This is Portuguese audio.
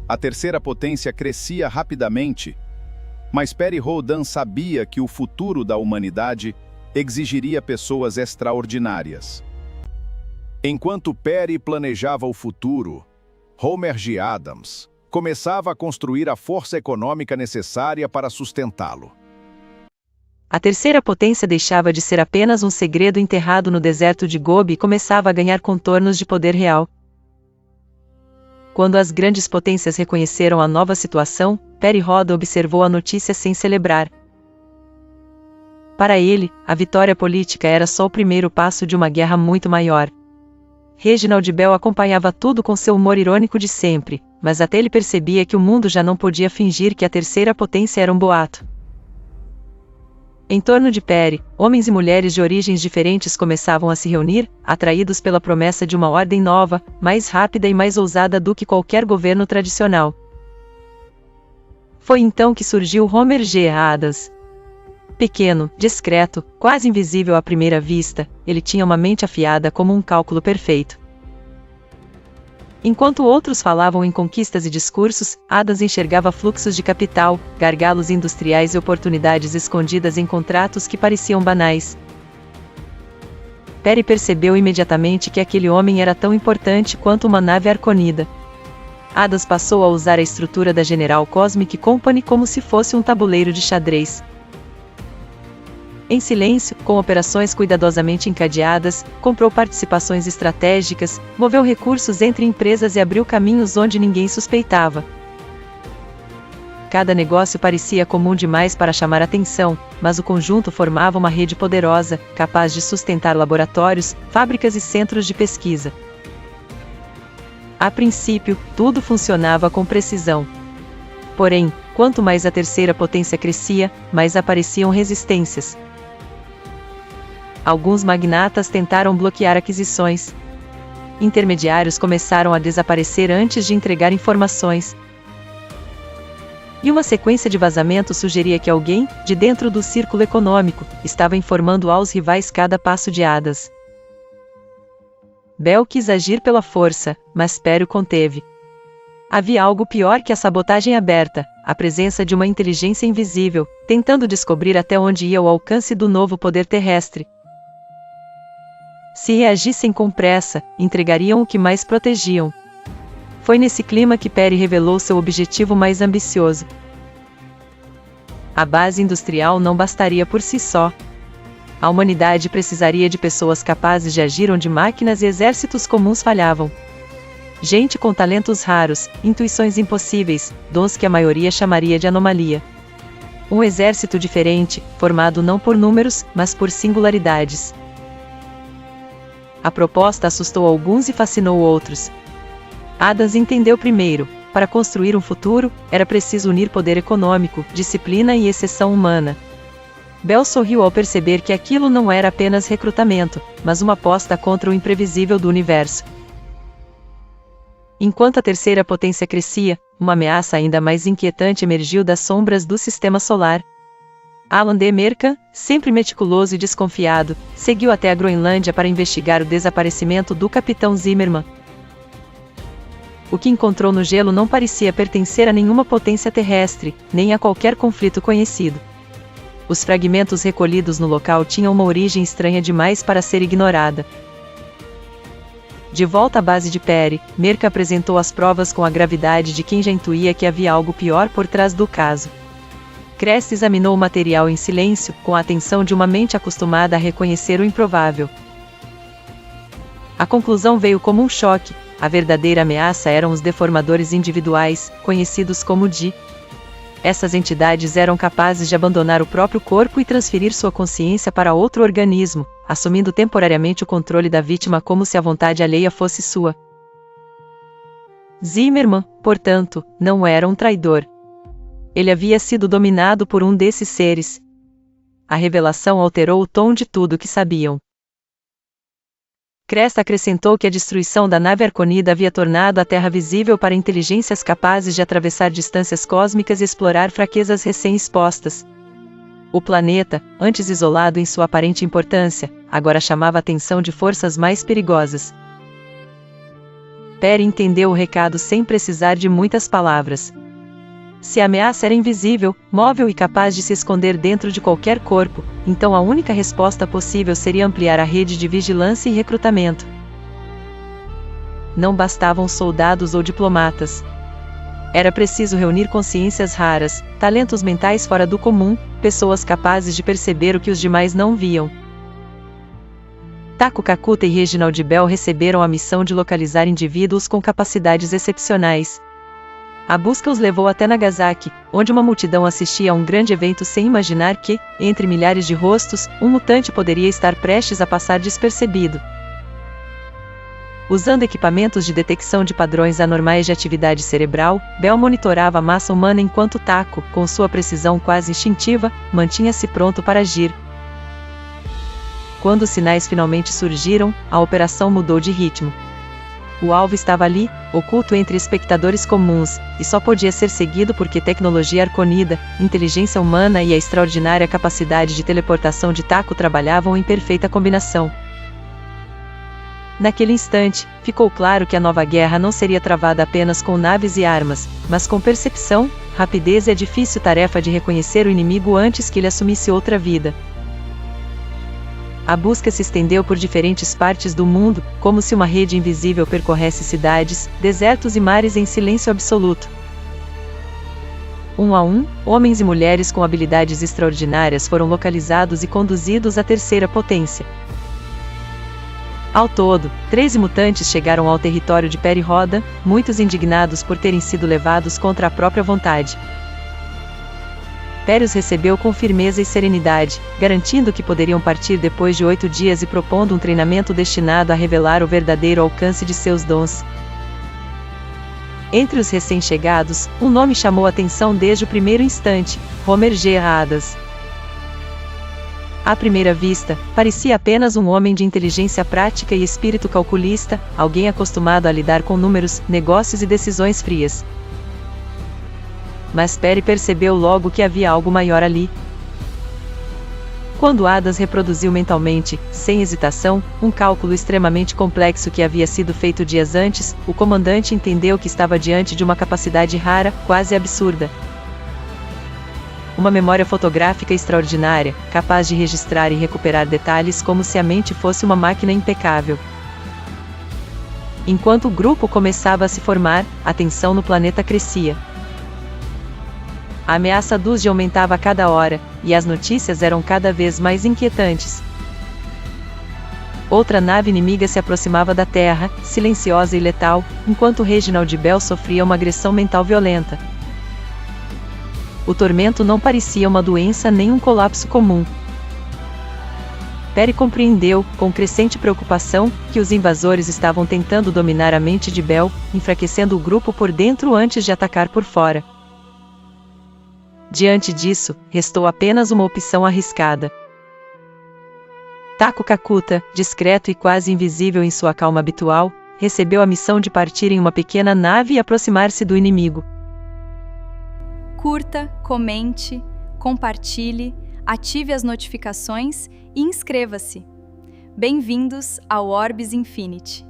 A terceira potência crescia rapidamente, mas Peri Rodan sabia que o futuro da humanidade exigiria pessoas extraordinárias. Enquanto Peri planejava o futuro, Homer G. Adams começava a construir a força econômica necessária para sustentá-lo. A terceira potência deixava de ser apenas um segredo enterrado no deserto de Gobi e começava a ganhar contornos de poder real. Quando as grandes potências reconheceram a nova situação, Peri Rodan observou a notícia sem celebrar. Para ele, a vitória política era só o primeiro passo de uma guerra muito maior. Reginald Bell acompanhava tudo com seu humor irônico de sempre, mas até ele percebia que o mundo já não podia fingir que a terceira potência era um boato. Em torno de Peri, homens e mulheres de origens diferentes começavam a se reunir, atraídos pela promessa de uma ordem nova, mais rápida e mais ousada do que qualquer governo tradicional. Foi então que surgiu Homer G. Adams. Pequeno, discreto, quase invisível à primeira vista, ele tinha uma mente afiada como um cálculo perfeito. Enquanto outros falavam em conquistas e discursos, Adams enxergava fluxos de capital, gargalos industriais e oportunidades escondidas em contratos que pareciam banais. Peri percebeu imediatamente que aquele homem era tão importante quanto uma nave arconida. Adams passou a usar a estrutura da General Cosmic Company como se fosse um tabuleiro de xadrez. Em silêncio, com operações cuidadosamente encadeadas, comprou participações estratégicas, moveu recursos entre empresas e abriu caminhos onde ninguém suspeitava. Cada negócio parecia comum demais para chamar atenção, mas o conjunto formava uma rede poderosa, capaz de sustentar laboratórios, fábricas e centros de pesquisa. A princípio, tudo funcionava com precisão. Porém, quanto mais a terceira potência crescia, mais apareciam resistências. Alguns magnatas tentaram bloquear aquisições. Intermediários começaram a desaparecer antes de entregar informações. E uma sequência de vazamentos sugeria que alguém, de dentro do círculo econômico, estava informando aos rivais cada passo de Adams. Bell quis agir pela força, mas Peri o conteve. Havia algo pior que a sabotagem aberta, a presença de uma inteligência invisível, tentando descobrir até onde ia o alcance do novo poder terrestre. Se reagissem com pressa, entregariam o que mais protegiam. Foi nesse clima que Peri revelou seu objetivo mais ambicioso. A base industrial não bastaria por si só. A humanidade precisaria de pessoas capazes de agir onde máquinas e exércitos comuns falhavam. Gente com talentos raros, intuições impossíveis, dons que a maioria chamaria de anomalia. Um exército diferente, formado não por números, mas por singularidades. A proposta assustou alguns e fascinou outros. Adams entendeu primeiro: para construir um futuro, era preciso unir poder econômico, disciplina e exceção humana. Bell sorriu ao perceber que aquilo não era apenas recrutamento, mas uma aposta contra o imprevisível do universo. Enquanto a terceira potência crescia, uma ameaça ainda mais inquietante emergiu das sombras do sistema solar. Alan D. Mercan, sempre meticuloso e desconfiado, seguiu até a Groenlândia para investigar o desaparecimento do Capitão Zimmermann. O que encontrou no gelo não parecia pertencer a nenhuma potência terrestre, nem a qualquer conflito conhecido. Os fragmentos recolhidos no local tinham uma origem estranha demais para ser ignorada. De volta à base de Peri, Mercan apresentou as provas com a gravidade de quem já intuía que havia algo pior por trás do caso. Crest examinou o material em silêncio, com a atenção de uma mente acostumada a reconhecer o improvável. A conclusão veio como um choque: a verdadeira ameaça eram os deformadores individuais, conhecidos como DI. Essas entidades eram capazes de abandonar o próprio corpo e transferir sua consciência para outro organismo, assumindo temporariamente o controle da vítima como se a vontade alheia fosse sua. Zimmermann, portanto, não era um traidor. Ele havia sido dominado por um desses seres. A revelação alterou o tom de tudo que sabiam. Crest acrescentou que a destruição da nave arconida havia tornado a Terra visível para inteligências capazes de atravessar distâncias cósmicas e explorar fraquezas recém-expostas. O planeta, antes isolado em sua aparente importância, agora chamava a atenção de forças mais perigosas. Perry entendeu o recado sem precisar de muitas palavras. Se a ameaça era invisível, móvel e capaz de se esconder dentro de qualquer corpo, então a única resposta possível seria ampliar a rede de vigilância e recrutamento. Não bastavam soldados ou diplomatas. Era preciso reunir consciências raras, talentos mentais fora do comum, pessoas capazes de perceber o que os demais não viam. Taku Kakuta e Reginald Bell receberam a missão de localizar indivíduos com capacidades excepcionais. A busca os levou até Nagasaki, onde uma multidão assistia a um grande evento sem imaginar que, entre milhares de rostos, um mutante poderia estar prestes a passar despercebido. Usando equipamentos de detecção de padrões anormais de atividade cerebral, Bell monitorava a massa humana enquanto Taku, com sua precisão quase instintiva, mantinha-se pronto para agir. Quando os sinais finalmente surgiram, a operação mudou de ritmo. O alvo estava ali, oculto entre espectadores comuns, e só podia ser seguido porque tecnologia arconida, inteligência humana e a extraordinária capacidade de teleportação de Taku trabalhavam em perfeita combinação. Naquele instante, ficou claro que a nova guerra não seria travada apenas com naves e armas, mas com percepção, rapidez e a difícil tarefa de reconhecer o inimigo antes que ele assumisse outra vida. A busca se estendeu por diferentes partes do mundo, como se uma rede invisível percorresse cidades, desertos e mares em silêncio absoluto. Um a um, homens e mulheres com habilidades extraordinárias foram localizados e conduzidos à terceira potência. Ao todo, 13 mutantes chegaram ao território de Perry Rhodan, muitos indignados por terem sido levados contra a própria vontade. Perry os recebeu com firmeza e serenidade, garantindo que poderiam partir depois de 8 dias e propondo um treinamento destinado a revelar o verdadeiro alcance de seus dons. Entre os recém-chegados, um nome chamou a atenção desde o primeiro instante: Homer G. Hadas. À primeira vista, parecia apenas um homem de inteligência prática e espírito calculista, alguém acostumado a lidar com números, negócios e decisões frias. Mas Perry percebeu logo que havia algo maior ali. Quando Hadas reproduziu mentalmente, sem hesitação, um cálculo extremamente complexo que havia sido feito dias antes, o comandante entendeu que estava diante de uma capacidade rara, quase absurda. Uma memória fotográfica extraordinária, capaz de registrar e recuperar detalhes como se a mente fosse uma máquina impecável. Enquanto o grupo começava a se formar, a tensão no planeta crescia. A ameaça Dusde aumentava a cada hora, e as notícias eram cada vez mais inquietantes. Outra nave inimiga se aproximava da Terra, silenciosa e letal, enquanto Reginald Bell sofria uma agressão mental violenta. O tormento não parecia uma doença nem um colapso comum. Perry compreendeu, com crescente preocupação, que os invasores estavam tentando dominar a mente de Bell, enfraquecendo o grupo por dentro antes de atacar por fora. Diante disso, restou apenas uma opção arriscada. Taku Kakuta, discreto e quase invisível em sua calma habitual, recebeu a missão de partir em uma pequena nave e aproximar-se do inimigo. Curta, comente, compartilhe, ative as notificações e inscreva-se. Bem-vindos ao Orbis Infinity.